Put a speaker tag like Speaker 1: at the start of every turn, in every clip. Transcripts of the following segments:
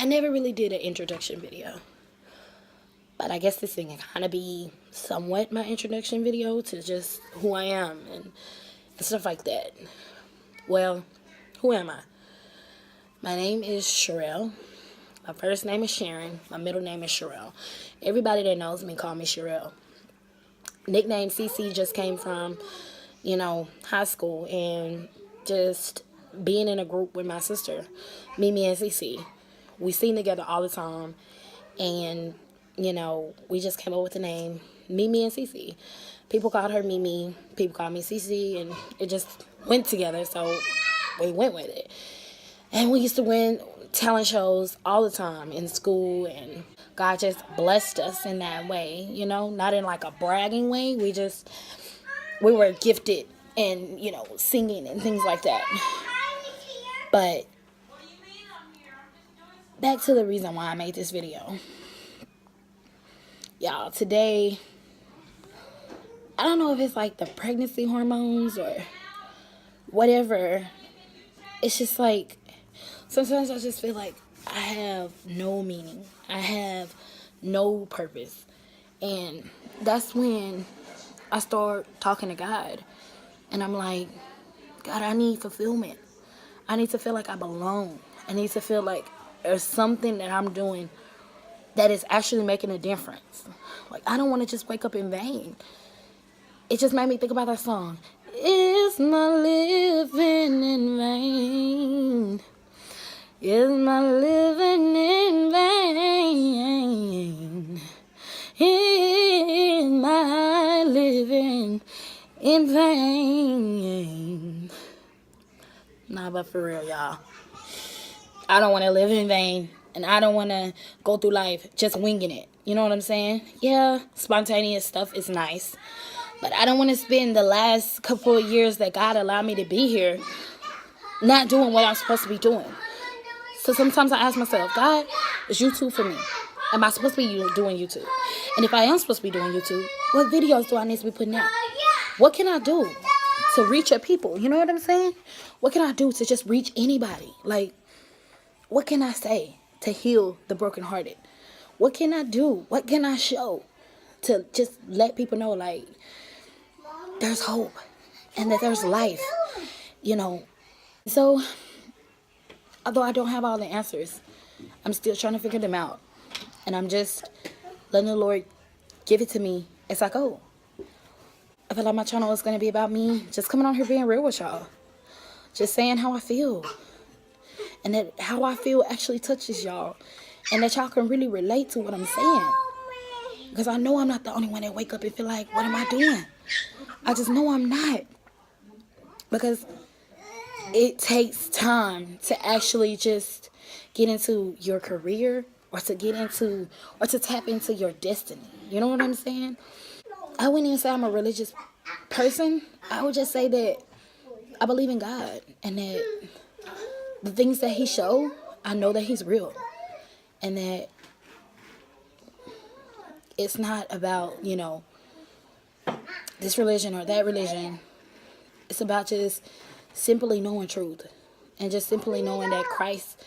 Speaker 1: I never really did an introduction video, but I guess this thing can kind of be somewhat my introduction video to just who I am and stuff like that. Well, who am I? My name is Sherelle. My first name is Sharon. My middle name is Sherelle. Everybody that knows me call me Sherelle. Nickname CC just came from, high school and just being in a group with my sister, Mimi and CC. We sing together all the time, and we just came up with the name Mimi and CC. People called her Mimi, people called me CC, and it just went together, so we went with it. And we used to win talent shows all the time in school, and God just blessed us in that way, not in like a bragging way. We were gifted in, singing and things like that. But back to the reason why I made this video. Y'all, today, I don't know if it's like the pregnancy hormones or whatever. It's just like, sometimes I just feel like I have no meaning. I have no purpose. And that's when I start talking to God. And I'm like, God, I need fulfillment. I need to feel like I belong. I need to feel like there's something that I'm doing that is actually making a difference. Like, I don't want to just wake up in vain. It just made me think about that song. Is my living in vain? Is my living in vain? Is my living in vain? Nah, but for real, y'all. I don't want to live in vain, and I don't want to go through life just winging it. You know what I'm saying? Yeah, spontaneous stuff is nice, but I don't want to spend the last couple of years that God allowed me to be here not doing what I'm supposed to be doing. So sometimes I ask myself, God, is YouTube for me? Am I supposed to be doing YouTube? And if I am supposed to be doing YouTube, what videos do I need to be putting out? What can I do to reach your people? You know what I'm saying? What can I do to just reach anybody? Like, what can I say to heal the brokenhearted? What can I do? What can I show to just let people know, like, there's hope and that there's life, So, although I don't have all the answers, I'm still trying to figure them out. And I'm just letting the Lord give it to me as I go. I feel like my channel is going to be about me just coming on here being real with y'all. Just saying how I feel. And that how I feel actually touches y'all. And that y'all can really relate to what I'm saying. Because I know I'm not the only one that wake up and feel like, what am I doing? I just know I'm not. Because it takes time to actually just get into your career or to tap into your destiny. You know what I'm saying? I wouldn't even say I'm a religious person. I would just say that I believe in God and that the things that he showed, I know that he's real. And that it's not about, this religion or that religion. It's about just simply knowing truth and just simply knowing that Christ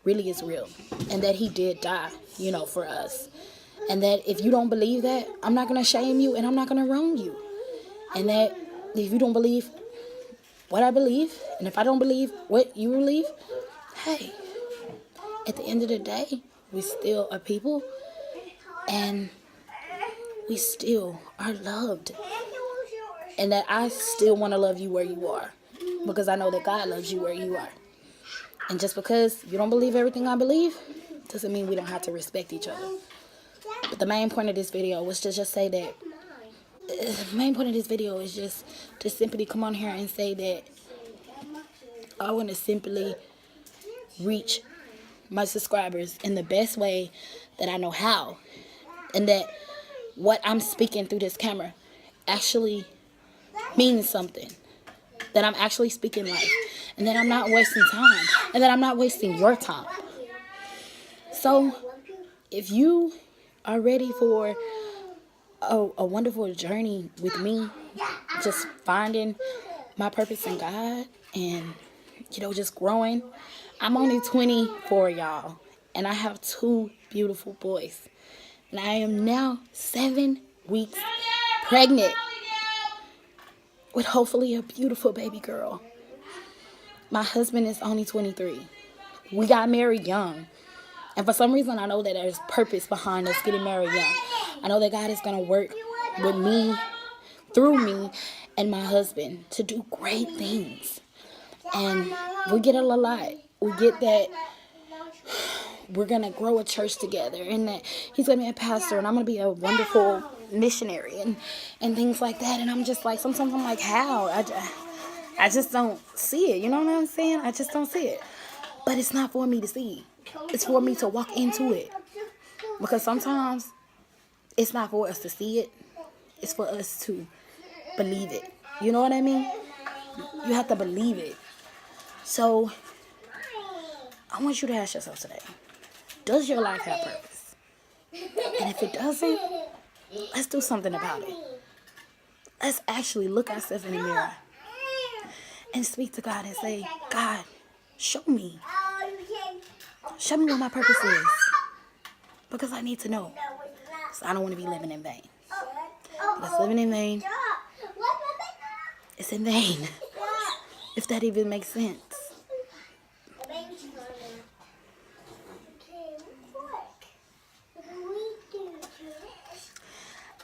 Speaker 1: really is real and that he did die, for us. And that if you don't believe that, I'm not going to shame you and I'm not going to wrong you. And that if you don't believe what I believe, and if I don't believe what you believe, hey, at the end of the day, we still are people and we still are loved. And that I still want to love you where you are because I know that God loves you where you are. And just because you don't believe everything I believe doesn't mean we don't have to respect each other. But the main point of this video was to just say that the main point of this video is just to simply come on here and say that I want to simply reach my subscribers in the best way that I know how. And that what I'm speaking through this camera actually means something. That I'm actually speaking life. And that I'm not wasting time. And that I'm not wasting your time. So, if you are ready for a wonderful journey with me, just finding my purpose in God and, just growing. I'm only 24, y'all. And I have 2 beautiful boys. And I am now 7 weeks pregnant with hopefully a beautiful baby girl. My husband is only 23. We got married young. And for some reason, I know that there's purpose behind us getting married young. I know that God is going to work with me, through me, and my husband to do great things. And we get a lot. We get that we're going to grow a church together, and that he's going to be a pastor, and I'm going to be a wonderful missionary, and things like that. And I'm just like, sometimes I'm like, how? I just don't see it. You know what I'm saying? I just don't see it. But it's not for me to see. It's for me to walk into it. Because sometimes it's not for us to see it. It's for us to believe it. You know what I mean? You have to believe it. So I want you to ask yourself today, does your life have purpose? And if it doesn't, let's do something about it. Let's actually look ourselves in the mirror and speak to God and say, God, show me. Show me what my purpose is. Because I need to know. So I don't want to be living in vain. Because living in vain, it's in vain. If that even makes sense.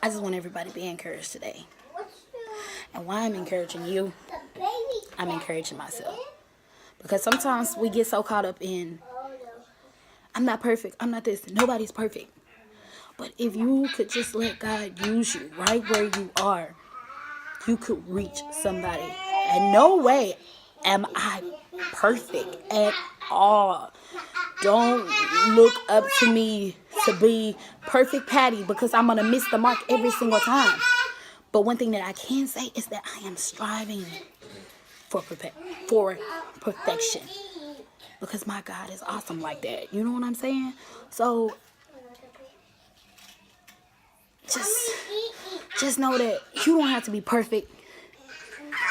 Speaker 1: I just want everybody to be encouraged today. And why I'm encouraging you, I'm encouraging myself. Because sometimes we get so caught up in, I'm not perfect, I'm not this, nobody's perfect. But if you could just let God use you right where you are, you could reach somebody. And no way am I perfect at all. Don't look up to me to be perfect Patty, because I'm going to miss the mark every single time. But one thing that I can say is that I am striving for perfection. Because my God is awesome like that. You know what I'm saying? So just know that you don't have to be perfect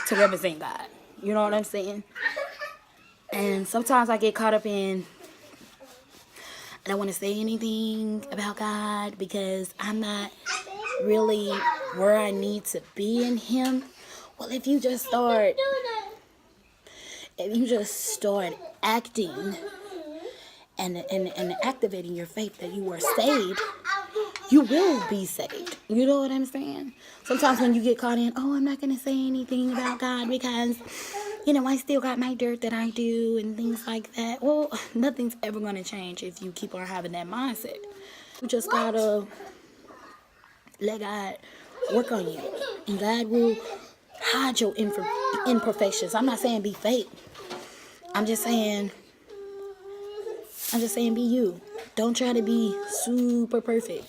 Speaker 1: to represent God. You know what I'm saying? And sometimes I get caught up in, I don't want to say anything about God because I'm not really where I need to be in Him. Well, if you just start acting and activating your faith that you are saved, you will be saved. You know what I'm saying? Sometimes when you get caught in, oh, I'm not going to say anything about God because, I still got my dirt that I do and things like that. Well, nothing's ever going to change if you keep on having that mindset. You just got to let God work on you. And God will hide your imperfections. I'm not saying be fake. I'm just saying be you. Don't try to be super perfect.